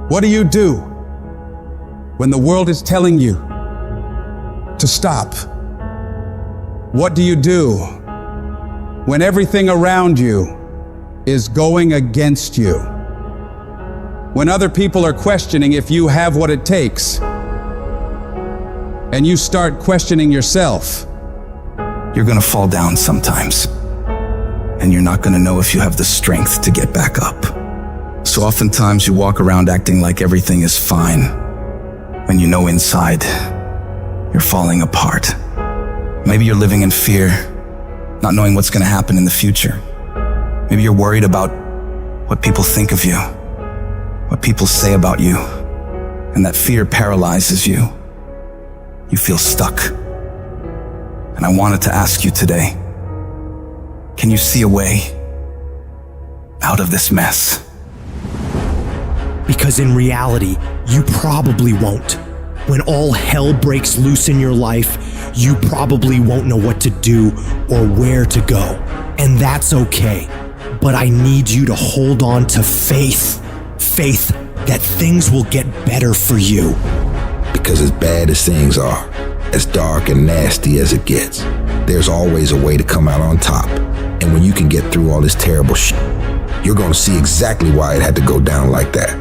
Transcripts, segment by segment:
What do you do when the world is telling you to stop? What do you do when everything around you is going against you? When other people are questioning if you have what it takes, and you start questioning yourself. You're gonna fall down sometimes, and you're not gonna know if you have the strength to get back up. So oftentimes you walk around acting like everything is fine, when you know inside you're falling apart. Maybe you're living in fear, not knowing what's gonna happen in the future. Maybe you're worried about what people think of you, what people say about you, and that fear paralyzes you. You feel stuck. And I wanted to ask you today, can you see a way out of this mess? Because in reality, you probably won't. When all hell breaks loose in your life, you probably won't know what to do or where to go. And that's okay. But I need you to hold on to faith. Faith that things will get better for you. Because as bad as things are, as dark and nasty as it gets, there's always a way to come out on top. And when you can get through all this terrible shit, you're gonna see exactly why it had to go down like that.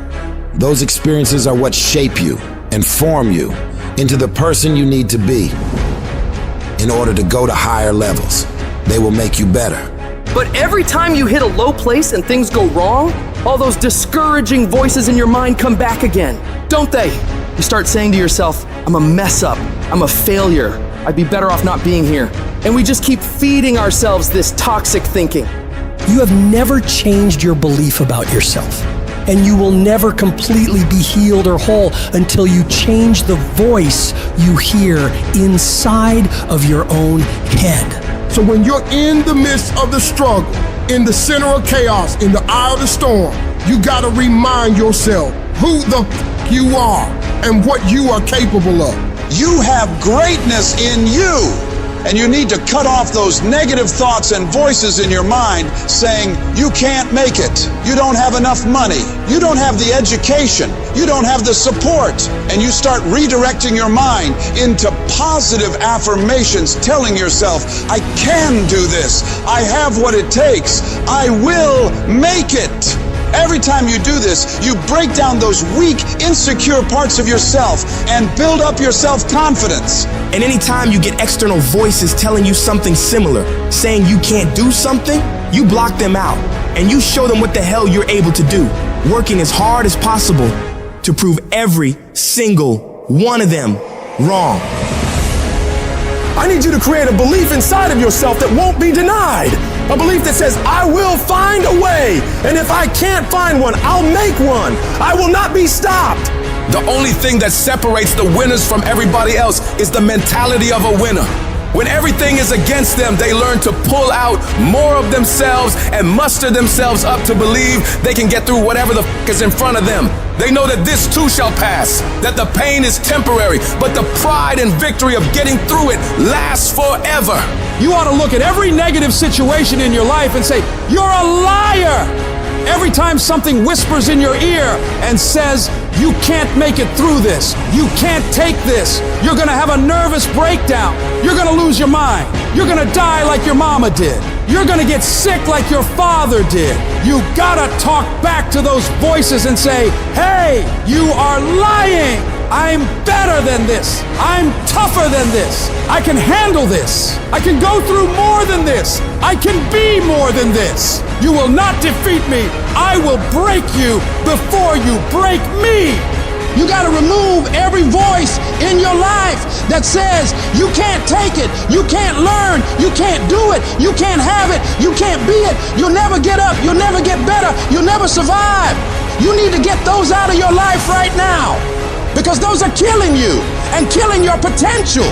Those experiences are what shape you and form you into the person you need to be in order to go to higher levels. They will make you better. But every time you hit a low place and things go wrong, all those discouraging voices in your mind come back again, don't they? You start saying to yourself, I'm a mess up, I'm a failure, I'd be better off not being here. And we just keep feeding ourselves this toxic thinking. You have never changed your belief about yourself, and you will never completely be healed or whole until you change the voice you hear inside of your own head. So when you're in the midst of the struggle, in the center of chaos, in the eye of the storm, you gotta remind yourself who the you are and what you are capable of. You have greatness in you, and you need to cut off those negative thoughts and voices in your mind saying, you can't make it, you don't have enough money, you don't have the education, you don't have the support, and you start redirecting your mind into positive affirmations, telling yourself, I can do this, I have what it takes, I will make it. Every time you do this, you break down those weak, insecure parts of yourself and build up your self-confidence. And anytime you get external voices telling you something similar, saying you can't do something, you block them out and you show them what the hell you're able to do, working as hard as possible to prove every single one of them wrong. I need you to create a belief inside of yourself that won't be denied. A belief that says, I will find a way. And if I can't find one, I'll make one. I will not be stopped. The only thing that separates the winners from everybody else is the mentality of a winner. When everything is against them, they learn to pull out more of themselves and muster themselves up to believe they can get through whatever the is in front of them. They know that this too shall pass, that the pain is temporary, but the pride and victory of getting through it lasts forever. You ought to look at every negative situation in your life and say, you're a liar. Every time something whispers in your ear and says, you can't make it through this, you can't take this, you're gonna have a nervous breakdown, you're gonna lose your mind, you're gonna die like your mama did, you're gonna get sick like your father did. You gotta talk back to those voices and say, hey, you are lying. I'm better than this. I'm tougher than this. I can handle this. I can go through more than this. I can be more than this. You will not defeat me. I will break you before you break me. You got to remove every voice in your life that says you can't take it, you can't learn, you can't do it, you can't have it, you can't be it, you'll never get up, you'll never get better, you'll never survive. You need to get those out of your life right now, because those are killing you and killing your potential.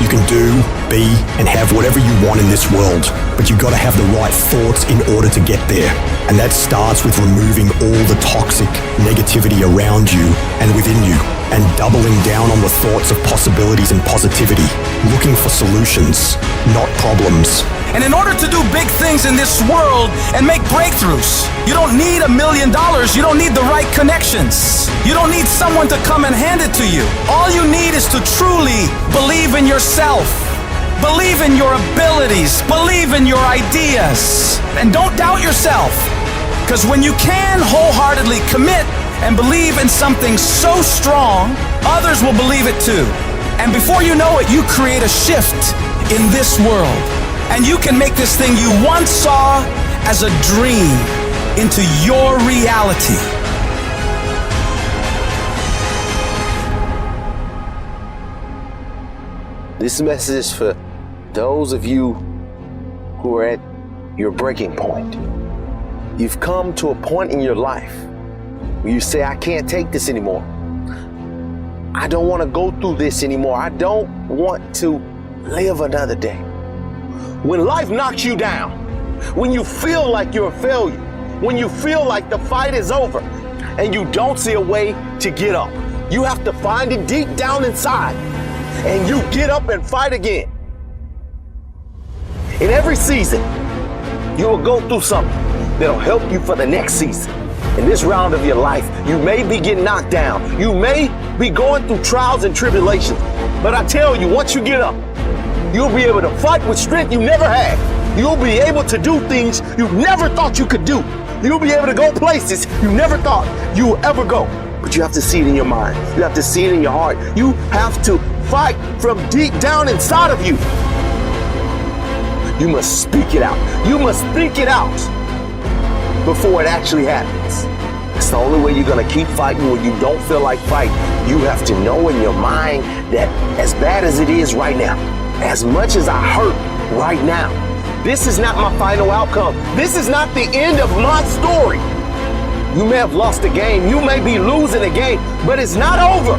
You can do be and have whatever you want in this world, but you gotta have the right thoughts in order to get there. And that starts with removing all the toxic negativity around you and within you, and doubling down on the thoughts of possibilities and positivity, looking for solutions, not problems. And in order to do big things in this world and make breakthroughs, you don't need $1 million. You don't need the right connections. You don't need someone to come and hand it to you. All you need is to truly believe in yourself. Believe in your abilities. Believe in your ideas. And don't doubt yourself. Because when you can wholeheartedly commit and believe in something so strong, others will believe it too. And before you know it, you create a shift in this world. And you can make this thing you once saw as a dream into your reality. This message is for those of you who are at your breaking point. You've come to a point in your life where you say, I can't take this anymore. I don't want to go through this anymore. I don't want to live another day. When life knocks you down, when you feel like you're a failure, when you feel like the fight is over and you don't see a way to get up, you have to find it deep down inside and you get up and fight again. In every season, you will go through something that'll help you for the next season. In this round of your life, you may be getting knocked down. You may be going through trials and tribulations. But I tell you, once you get up, you'll be able to fight with strength you never had. You'll be able to do things you never thought you could do. You'll be able to go places you never thought you would ever go. But you have to see it in your mind. You have to see it in your heart. You have to fight from deep down inside of you. You must speak it out. You must think it out before it actually happens. It's the only way you're gonna keep fighting when you don't feel like fighting. You have to know in your mind that as bad as it is right now, as much as I hurt right now, this is not my final outcome. This is not the end of my story. You may have lost a game. You may be losing a game, but it's not over.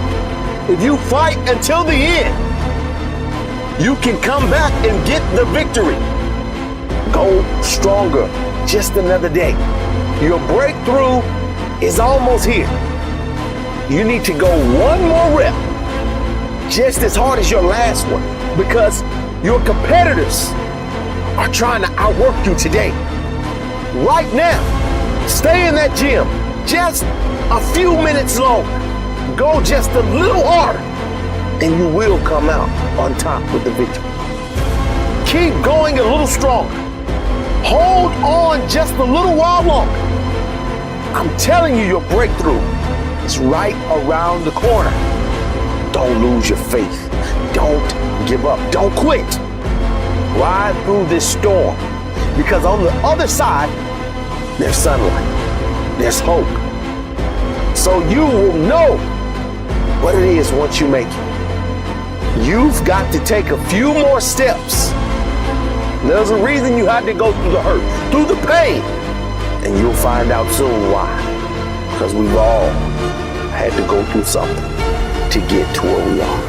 If you fight until the end, you can come back and get the victory. Go stronger. Just another day. Your breakthrough is almost here. You need to go one more rep, just as hard as your last one, because your competitors are trying to outwork you today. Right now, stay in that gym just a few minutes longer. Go just a little harder, and you will come out on top with the victory. Keep going a little stronger. Hold on just a little while longer. I'm telling you, your breakthrough is right around the corner. Don't lose your faith. Don't give up. Don't quit. Ride through this storm, because on the other side, there's sunlight. There's hope. So you will know what it is once you make it. You've got to take a few more steps. There's a reason you had to go through the hurt, through the pain, and you'll find out soon why. Because we've all had to go through something to get to where we are.